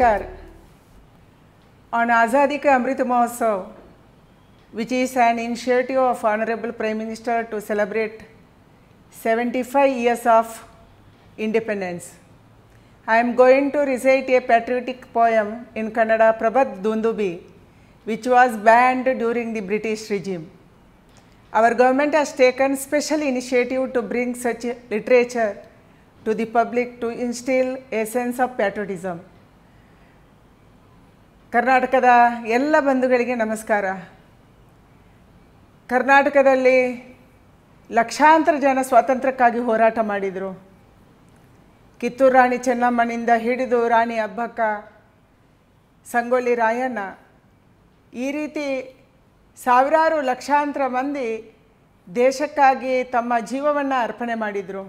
Namaskar. On Azadi Ka Amrit Mahotsav, which is an initiative of Honorable Prime Minister to celebrate 75 years of independence, I am going to recite a patriotic poem in Kannada, Prabhat Dundubi, which was banned during the British regime. Our government has taken special initiative to bring such literature to the public to instill a sense of patriotism. ಕರ್ನಾಟಕದ ಎಲ್ಲ ಬಂಧುಗಳಿಗೆ ನಮಸ್ಕಾರ. ಕರ್ನಾಟಕದಲ್ಲಿ ಲಕ್ಷಾಂತರ ಜನ ಸ್ವಾತಂತ್ರ್ಯಕ್ಕಾಗಿ ಹೋರಾಟ ಮಾಡಿದರು. ಕಿತ್ತೂರು ರಾಣಿ ಚೆನ್ನಮ್ಮನಿಂದ ಹಿಡಿದು ರಾಣಿ ಅಬ್ಬಕ್ಕ, ಸಂಗೊಳ್ಳಿ ರಾಯಣ್ಣ, ಈ ರೀತಿ ಸಾವಿರಾರು ಲಕ್ಷಾಂತರ ಮಂದಿ ದೇಶಕ್ಕಾಗಿ ತಮ್ಮ ಜೀವವನ್ನು ಅರ್ಪಣೆ ಮಾಡಿದರು.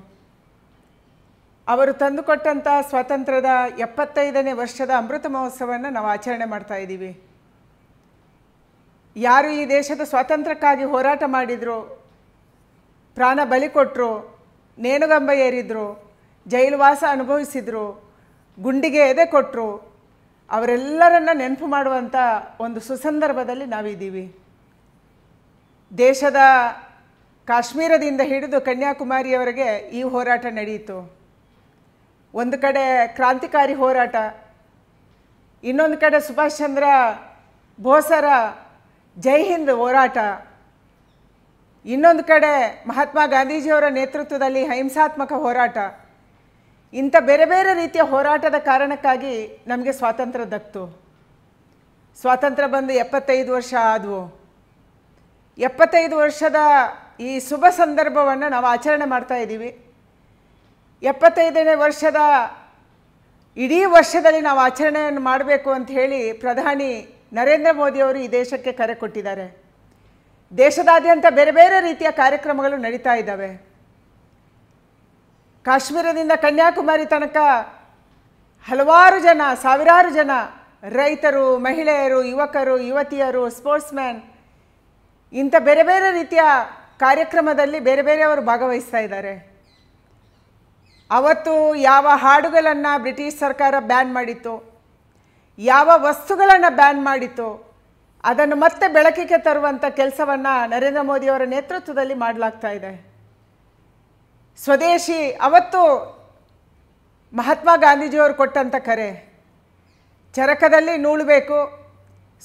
ಅವರು ತಂದುಕೊಟ್ಟಂಥ ಸ್ವಾತಂತ್ರ್ಯದ 75ನೇ ವರ್ಷದ ಅಮೃತ ಮಹೋತ್ಸವವನ್ನು ನಾವು ಆಚರಣೆ ಮಾಡ್ತಾ ಇದ್ದೀವಿ. ಯಾರು ಈ ದೇಶದ ಸ್ವಾತಂತ್ರ್ಯಕ್ಕಾಗಿ ಹೋರಾಟ ಮಾಡಿದರು, ಪ್ರಾಣ ಬಲಿ ಕೊಟ್ಟರು, ನೇಣುಗಂಬ ಏರಿದ್ರು, ಜೈಲುವಾಸ ಅನುಭವಿಸಿದರು, ಗುಂಡಿಗೆ ಎದೆ ಕೊಟ್ಟರು, ಅವರೆಲ್ಲರನ್ನ ನೆನಪು ಮಾಡುವಂಥ ಒಂದು ಸುಸಂದರ್ಭದಲ್ಲಿ ನಾವಿದ್ದೀವಿ. ದೇಶದ ಕಾಶ್ಮೀರದಿಂದ ಹಿಡಿದು ಕನ್ಯಾಕುಮಾರಿಯವರೆಗೆ ಈ ಹೋರಾಟ ನಡೆಯಿತು. ಒಂದು ಕಡೆ ಕ್ರಾಂತಿಕಾರಿ ಹೋರಾಟ, ಇನ್ನೊಂದು ಕಡೆ ಸುಭಾಷ್ ಚಂದ್ರ ಬೋಸರ ಜೈ ಹಿಂದ್ ಹೋರಾಟ, ಇನ್ನೊಂದು ಕಡೆ ಮಹಾತ್ಮ ಗಾಂಧೀಜಿಯವರ ನೇತೃತ್ವದಲ್ಲಿ ಅಹಿಂಸಾತ್ಮಕ ಹೋರಾಟ. ಇಂಥ ಬೇರೆ ಬೇರೆ ರೀತಿಯ ಹೋರಾಟದ ಕಾರಣಕ್ಕಾಗಿ ನಮಗೆ ಸ್ವಾತಂತ್ರ್ಯ ದಕ್ತು. ಸ್ವಾತಂತ್ರ್ಯ ಬಂದು 75 ವರ್ಷ ಆದವು. 75 ವರ್ಷದ ಈ ಶುಭ ಸಂದರ್ಭವನ್ನು ನಾವು ಆಚರಣೆ ಮಾಡ್ತಾ ಇದ್ದೀವಿ. 75ನೇ ವರ್ಷದ ಇಡೀ ವರ್ಷದಲ್ಲಿ ನಾವು ಆಚರಣೆಯನ್ನು ಮಾಡಬೇಕು ಅಂತ ಹೇಳಿ ಪ್ರಧಾನಿ ನರೇಂದ್ರ ಮೋದಿಯವರು ಈ ದೇಶಕ್ಕೆ ಕರೆ ಕೊಟ್ಟಿದ್ದಾರೆ. ದೇಶದಾದ್ಯಂತ ಬೇರೆ ಬೇರೆ ರೀತಿಯ ಕಾರ್ಯಕ್ರಮಗಳು ನಡೀತಾ ಇದ್ದಾವೆ. ಕಾಶ್ಮೀರದಿಂದ ಕನ್ಯಾಕುಮಾರಿ ತನಕ ಹಲವಾರು ಜನ, ಸಾವಿರಾರು ಜನ ರೈತರು, ಮಹಿಳೆಯರು, ಯುವಕರು, ಯುವತಿಯರು, ಸ್ಪೋರ್ಟ್ಸ್ ಮ್ಯಾನ್, ಇಂಥ ಬೇರೆ ಬೇರೆ ರೀತಿಯ ಕಾರ್ಯಕ್ರಮದಲ್ಲಿ ಬೇರೆ ಬೇರೆಯವರು ಭಾಗವಹಿಸ್ತಾ ಇದ್ದಾರೆ. ಅವತ್ತು ಯಾವ ಹಾಡುಗಳನ್ನು ಬ್ರಿಟಿಷ್ ಸರ್ಕಾರ ಬ್ಯಾನ್ ಮಾಡಿತ್ತು, ಯಾವ ವಸ್ತುಗಳನ್ನು ಬ್ಯಾನ್ ಮಾಡಿತ್ತು, ಅದನ್ನು ಮತ್ತೆ ಬೆಳಕಿಗೆ ತರುವಂಥ ಕೆಲಸವನ್ನು ನರೇಂದ್ರ ಮೋದಿಯವರ ನೇತೃತ್ವದಲ್ಲಿ ಮಾಡಲಾಗ್ತಾ ಇದೆ. ಸ್ವದೇಶಿ, ಅವತ್ತು ಮಹಾತ್ಮ ಗಾಂಧೀಜಿಯವರು ಕೊಟ್ಟಂಥ ಕರೆ, ಚರಕದಲ್ಲಿ ನೂಳಬೇಕು,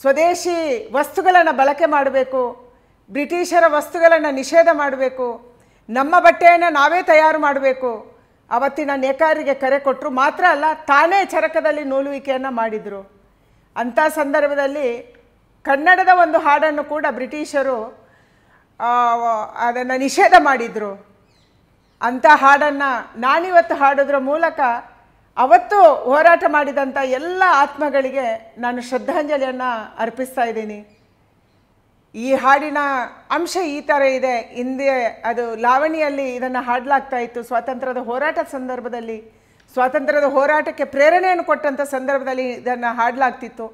ಸ್ವದೇಶಿ ವಸ್ತುಗಳನ್ನು ಬಳಕೆ ಮಾಡಬೇಕು, ಬ್ರಿಟಿಷರ ವಸ್ತುಗಳನ್ನು ನಿಷೇಧ ಮಾಡಬೇಕು, ನಮ್ಮ ಬಟ್ಟೆಯನ್ನು ನಾವೇ ತಯಾರು ಮಾಡಬೇಕು, ಅವತ್ತಿನ ನೇಕಾರರಿಗೆ ಕರೆ ಕೊಟ್ಟರು. ಮಾತ್ರ ಅಲ್ಲ, ತಾನೇ ಚರಕದಲ್ಲಿ ನೂಲುವಿಕೆಯನ್ನು ಮಾಡಿದರು. ಅಂಥ ಸಂದರ್ಭದಲ್ಲಿ ಕನ್ನಡದ ಒಂದು ಹಾಡನ್ನು ಕೂಡ ಬ್ರಿಟಿಷರು ಅದನ್ನು ನಿಷೇಧ ಮಾಡಿದರು. ಅಂಥ ಹಾಡನ್ನು ನಾನಿವತ್ತು ಹಾಡೋದ್ರ ಮೂಲಕ ಅವತ್ತು ಹೋರಾಟ ಮಾಡಿದಂಥ ಎಲ್ಲ ಆತ್ಮಗಳಿಗೆ ನಾನು ಶ್ರದ್ಧಾಂಜಲಿಯನ್ನು ಅರ್ಪಿಸ್ತಾ ಇದ್ದೀನಿ. ಈ ಹಾಡಿನ ಅಂಶ ಈ ಥರ ಇದೆ. ಹಿಂದೆ ಅದು ಲಾವಣಿಯಲ್ಲಿ ಇದನ್ನು ಹಾಡಲಾಗ್ತಾ ಇತ್ತು. ಸ್ವಾತಂತ್ರ್ಯದ ಹೋರಾಟದ ಸಂದರ್ಭದಲ್ಲಿ, ಸ್ವಾತಂತ್ರ್ಯದ ಹೋರಾಟಕ್ಕೆ ಪ್ರೇರಣೆಯನ್ನು ಕೊಟ್ಟಂಥ ಸಂದರ್ಭದಲ್ಲಿ ಇದನ್ನು ಹಾಡಲಾಗ್ತಿತ್ತು.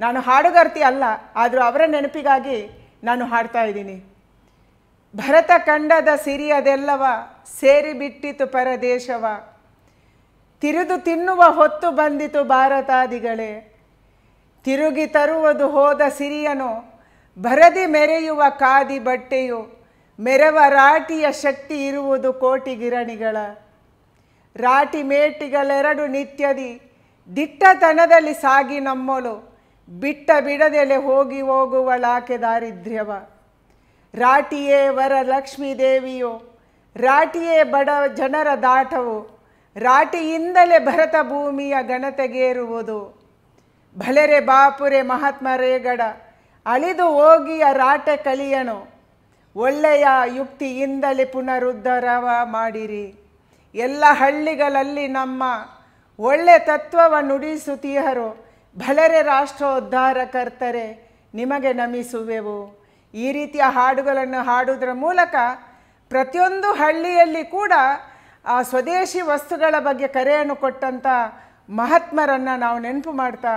ನಾನು ಹಾಡುಗಾರ್ತಿ ಅಲ್ಲ, ಆದರೂ ಅವರ ನೆನಪಿಗಾಗಿ ನಾನು ಹಾಡ್ತಾ ಇದ್ದೀನಿ. ಭರತ ಖಂಡದ ಸಿರಿಯದೆಲ್ಲವ ಸೇರಿ ಬಿಟ್ಟಿತು ಪರದೇಶವ, ತಿರುದು ತಿನ್ನುವ ಹೊತ್ತು ಬಂದಿತು ಭಾರತಾದಿಗಳೇ, ತಿರುಗಿ ತರುವುದು ಹೋದ ಸಿರಿಯನು ಭರದಿ ಮೆರೆಯುವ ಕಾದಿ ಬಟ್ಟೆಯು, ಮೆರವ ರಾಟಿಯ ಶಕ್ತಿ ಇರುವುದು ಕೋಟಿ ಗಿರಣಿಗಳ, ರಾಟಿ ಮೇಟಿಗಳೆರಡು ನಿತ್ಯದಿ ದಿಟ್ಟತನದಲ್ಲಿ ಸಾಗಿ ನಮ್ಮೊಲು, ಬಿಟ್ಟ ಬಿಡದೆಲೆ ಹೋಗಿ ಹೋಗುವಳಾಕೆ ದಾರಿದ್ರ್ಯವ, ರಾಟಿಯೇ ವರ ಲಕ್ಷ್ಮೀ ದೇವಿಯು, ರಾಟಿಯೇ ಬಡ ಜನರ ದಾಟವು, ರಾಟಿಯಿಂದಲೇ ಭರತ ಭೂಮಿಯ ಘನತೆಗೇರುವುದು, ಭಲೆರೆ ಬಾಪುರೆ ಮಹಾತ್ಮ ರೇಗಡ ಅಳಿದು ಹೋಗಿಯ ರಾಟೆ ಕಲಿಯನು, ಒಳ್ಳೆಯ ಯುಕ್ತಿಯಿಂದಲೇ ಪುನರುದ್ಧಾರವ ಮಾಡಿರಿ, ಎಲ್ಲ ಹಳ್ಳಿಗಳಲ್ಲಿ ನಮ್ಮ ಒಳ್ಳೆ ತತ್ವವ ನುಡಿಸುತ್ತೀಹರು, ಭಲರೆ ರಾಷ್ಟ್ರೋದ್ಧಾರಕರ್ತರೆ ನಿಮಗೆ ನಮಿಸುವೆವು. ಈ ರೀತಿಯ ಹಾಡುಗಳನ್ನು ಹಾಡುವುದರ ಮೂಲಕ ಪ್ರತಿಯೊಂದು ಹಳ್ಳಿಯಲ್ಲಿ ಕೂಡ ಆ ಸ್ವದೇಶಿ ವಸ್ತುಗಳ ಬಗ್ಗೆ ಕರೆಯನ್ನು ಕೊಟ್ಟಂಥ ಮಹಾತ್ಮರನ್ನು ನಾವು ನೆನಪು ಮಾಡ್ತಾ,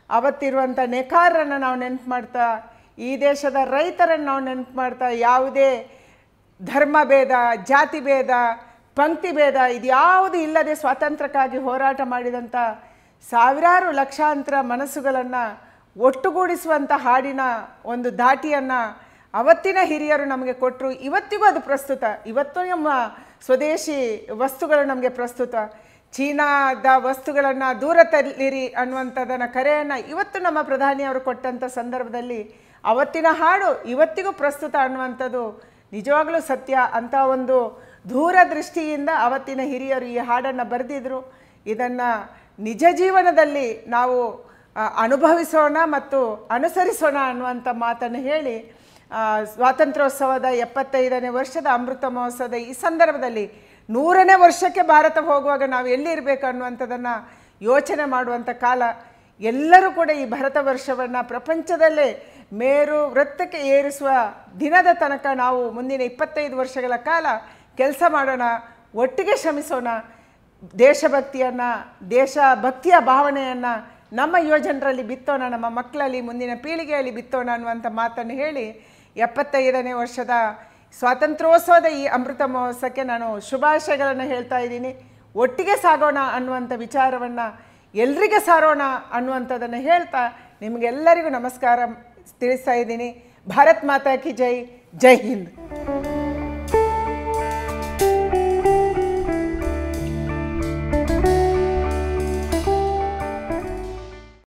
ಅವತ್ತಿರುವಂಥ ನೇಕಾರರನ್ನು ನಾವು ನೆನಪು ಮಾಡ್ತಾ, ಈ ದೇಶದ ರೈತರನ್ನು ನಾವು ನೆನಪು ಮಾಡ್ತಾ, ಯಾವುದೇ ಧರ್ಮ ಭೇದ, ಜಾತಿ ಭೇದ, ಪಂಕ್ತಿ ಭೇದ ಇದ್ಯಾವುದು ಇಲ್ಲದೆ ಸ್ವಾತಂತ್ರ್ಯಕ್ಕಾಗಿ ಹೋರಾಟ ಮಾಡಿದಂಥ ಸಾವಿರಾರು ಲಕ್ಷಾಂತರ ಮನಸ್ಸುಗಳನ್ನು ಒಟ್ಟುಗೂಡಿಸುವಂಥ ಹಾಡಿನ ಒಂದು ಧಾಟಿಯನ್ನು ಅವತ್ತಿನ ಹಿರಿಯರು ನಮಗೆ ಕೊಟ್ಟರು. ಇವತ್ತಿಗೂ ಅದು ಪ್ರಸ್ತುತ. ಇವತ್ತು ನಮ್ಮ ಸ್ವದೇಶಿ ವಸ್ತುಗಳು ನಮಗೆ ಪ್ರಸ್ತುತ. ಚೀನಾದ ವಸ್ತುಗಳನ್ನು ದೂರ ತಳ್ಳಿರಿ ಅನ್ನುವಂಥದ್ದನ್ನು ಕರೆಯನ್ನು ಇವತ್ತು ನಮ್ಮ ಪ್ರಧಾನಿಯವರು ಕೊಟ್ಟಂಥ ಸಂದರ್ಭದಲ್ಲಿ ಅವತ್ತಿನ ಹಾಡು ಇವತ್ತಿಗೂ ಪ್ರಸ್ತುತ ಅನ್ನುವಂಥದ್ದು ನಿಜವಾಗಲೂ ಸತ್ಯ. ಅಂಥ ಒಂದು ದೂರದೃಷ್ಟಿಯಿಂದ ಅವತ್ತಿನ ಹಿರಿಯರು ಈ ಹಾಡನ್ನು ಬರೆದಿದ್ರು. ಇದನ್ನು ನಿಜ ಜೀವನದಲ್ಲಿ ನಾವು ಅನುಭವಿಸೋಣ ಮತ್ತು ಅನುಸರಿಸೋಣ ಅನ್ನುವಂಥ ಮಾತನ್ನು ಹೇಳಿ ಸ್ವಾತಂತ್ರ್ಯೋತ್ಸವದ 75ನೇ ವರ್ಷದ ಅಮೃತ ಮಹೋತ್ಸವದ ಈ ಸಂದರ್ಭದಲ್ಲಿ 100ನೇ ವರ್ಷಕ್ಕೆ ಭಾರತ ಹೋಗುವಾಗ ನಾವು ಎಲ್ಲಿರಬೇಕು ಅನ್ನುವಂಥದ್ದನ್ನು ಯೋಚನೆ ಮಾಡುವಂಥ ಕಾಲ. ಎಲ್ಲರೂ ಕೂಡ ಈ ಭಾರತ ವರ್ಷವನ್ನು ಪ್ರಪಂಚದಲ್ಲೇ ಮೇರು ವೃತ್ತಕ್ಕೆ ಏರಿಸುವ ದಿನದ ತನಕ ನಾವು ಮುಂದಿನ 25 ವರ್ಷಗಳ ಕಾಲ ಕೆಲಸ ಮಾಡೋಣ, ಒಟ್ಟಿಗೆ ಶ್ರಮಿಸೋಣ. ದೇಶಭಕ್ತಿಯನ್ನು, ದೇಶಭಕ್ತಿಯ ಭಾವನೆಯನ್ನು ನಮ್ಮ ಯುವಜನರಲ್ಲಿ ಬಿತ್ತೋಣ, ನಮ್ಮ ಮಕ್ಕಳಲ್ಲಿ, ಮುಂದಿನ ಪೀಳಿಗೆಯಲ್ಲಿ ಬಿತ್ತೋಣ ಅನ್ನುವಂಥ ಮಾತನ್ನು ಹೇಳಿ 75ನೇ ವರ್ಷದ ಸ್ವಾತಂತ್ರ್ಯೋತ್ಸವದ ಈ ಅಮೃತ ಮಹೋತ್ಸವಕ್ಕೆ ನಾನು ಶುಭಾಶಯಗಳನ್ನು ಹೇಳ್ತಾ ಇದ್ದೀನಿ. ಒಟ್ಟಿಗೆ ಸಾಗೋಣ ಅನ್ನುವಂಥ ವಿಚಾರವನ್ನು ಎಲ್ರಿಗೆ ಸಾರೋಣ ಅನ್ನುವಂಥದ್ದನ್ನು ಹೇಳ್ತಾ ನಿಮಗೆಲ್ಲರಿಗೂ ನಮಸ್ಕಾರ ತಿಳಿಸ್ತಾ ಇದ್ದೀನಿ. ಭಾರತ್ ಮಾತಾ ಕಿ ಜೈ, ಜೈ ಹಿಂದ್.